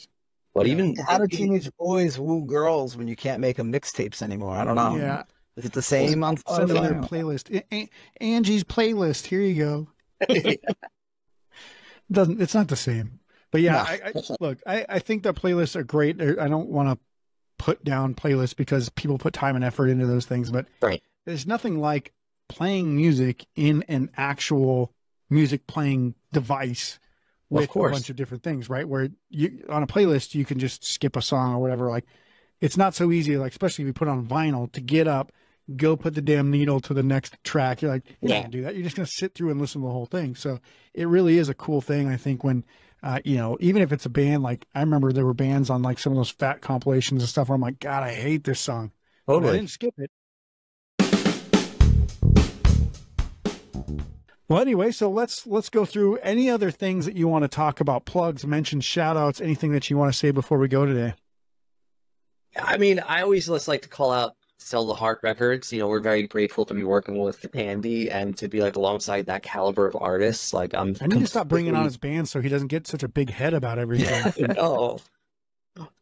But even how do teenage boys woo girls when you can't make them mixtapes anymore? I don't know. Yeah. Is it the same on send them their playlist? Angie's playlist. Here you go. It's not the same. But yeah, no. I think that playlists are great. I don't want to put down playlists because people put time and effort into those things, but there's nothing like playing music in an actual music playing device with a bunch of different things, right? Where you on a playlist you can just skip a song or whatever. Like it's not so easy, like especially if you put on vinyl, to get up, go put the damn needle to the next track. You're like, you're Yeah. not gonna do that. You're just going to sit through and listen to the whole thing. So it really is a cool thing. I think when, you know, even if it's a band, like I remember there were bands on like some of those fat compilations and stuff where I'm like, God, I hate this song. But I didn't skip it. Well, anyway, so let's go through any other things that you want to talk about, plugs, mention, shout outs, anything that you want to say before we go today. I mean, I always just like to call out Sell the Heart Records. You know, we're very grateful to be working with Andy and to be like alongside that caliber of artists. Like I need to stop bringing on his band so he doesn't get such a big head about everything. Yeah, no.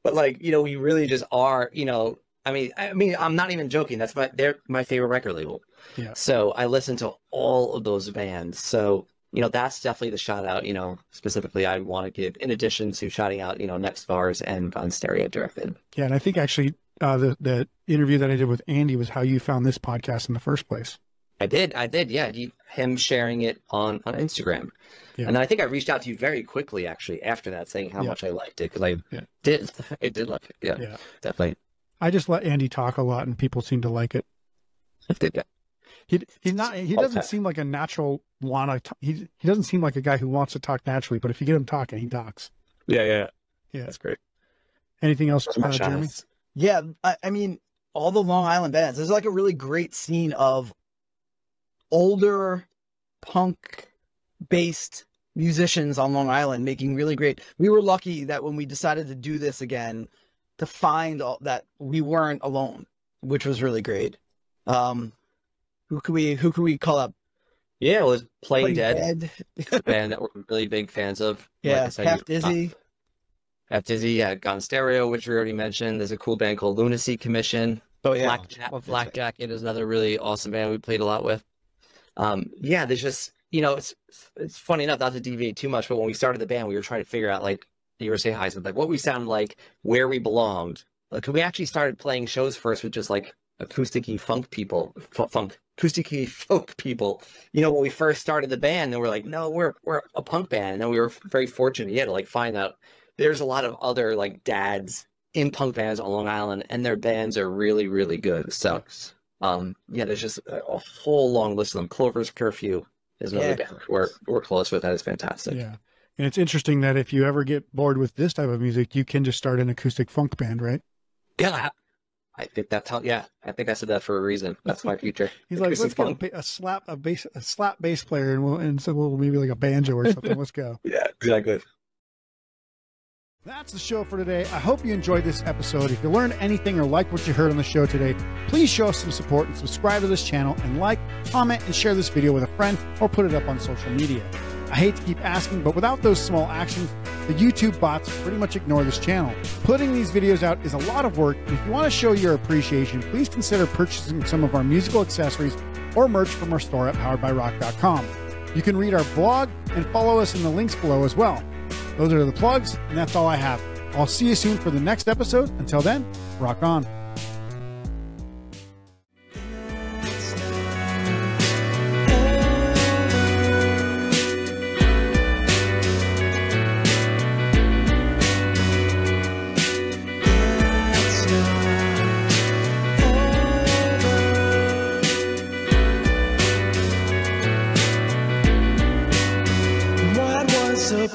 But like, you know, we really just are, you know, I mean, I'm not even joking. They're my favorite record label. Yeah. So I listen to all of those bands. So, you know, that's definitely the shout out, you know, specifically I want to give in addition to shouting out, you know, Next Bars and Gun Stereo directed. Yeah. And I think actually the interview that I did with Andy was how you found this podcast in the first place. I did. Yeah. Him sharing it on Instagram. Yeah. And I think I reached out to you very quickly, actually, after that, saying how much I liked it. Because I did like it. Yeah, definitely. I just let Andy talk a lot and people seem to like it. He doesn't seem like a natural he doesn't seem like a guy who wants to talk naturally, but if you get him talking, he talks. Yeah. That's great. Anything else, Jeremy? Yeah, I mean, all the Long Island bands. There's like a really great scene of older punk-based musicians on Long Island making really great. We were lucky that when we decided to do this again, to find that we weren't alone, which was really great. Who could we call up? Yeah, it was Playing Dead. A band that we're really big fans of. Yeah, like Half Dizzy. Half Dizzy, yeah, Gun Stereo, which we already mentioned. There's a cool band called Lunacy Commission. Oh yeah, Black Jacket is another really awesome band we played a lot with. Yeah, there's just, you know, it's funny enough, not to deviate too much, but when we started the band, we were trying to figure out, like, you were saying, Heisen, like what we sounded like, where we belonged. Like, we actually started playing shows first with just like acoustic-y folk people. You know, when we first started the band, and we're like, no, we're a punk band. And then we were very fortunate, to like find out there's a lot of other like dads in punk bands on Long Island, and their bands are really, really good. So, yeah, there's just a whole long list of them. Clover's Curfew is another band we're close with. That is fantastic. Yeah. And it's interesting that if you ever get bored with this type of music, you can just start an acoustic funk band, right? Yeah, I think that's how. Yeah, I think I said that for a reason. That's my future. He's like, let's get a slap bass player, and so we'll maybe like a banjo or something. Let's go. Yeah, exactly. That's the show for today. I hope you enjoyed this episode. If you learned anything or liked what you heard on the show today, please show us some support and subscribe to this channel and like, comment, and share this video with a friend or put it up on social media. I hate to keep asking, but without those small actions, the YouTube bots pretty much ignore this channel. Putting these videos out is a lot of work, and if you want to show your appreciation, please consider purchasing some of our musical accessories or merch from our store at poweredbyrock.com. You can read our blog and follow us in the links below as well. Those are the plugs, and that's all I have. I'll see you soon for the next episode. Until then, rock on. What was the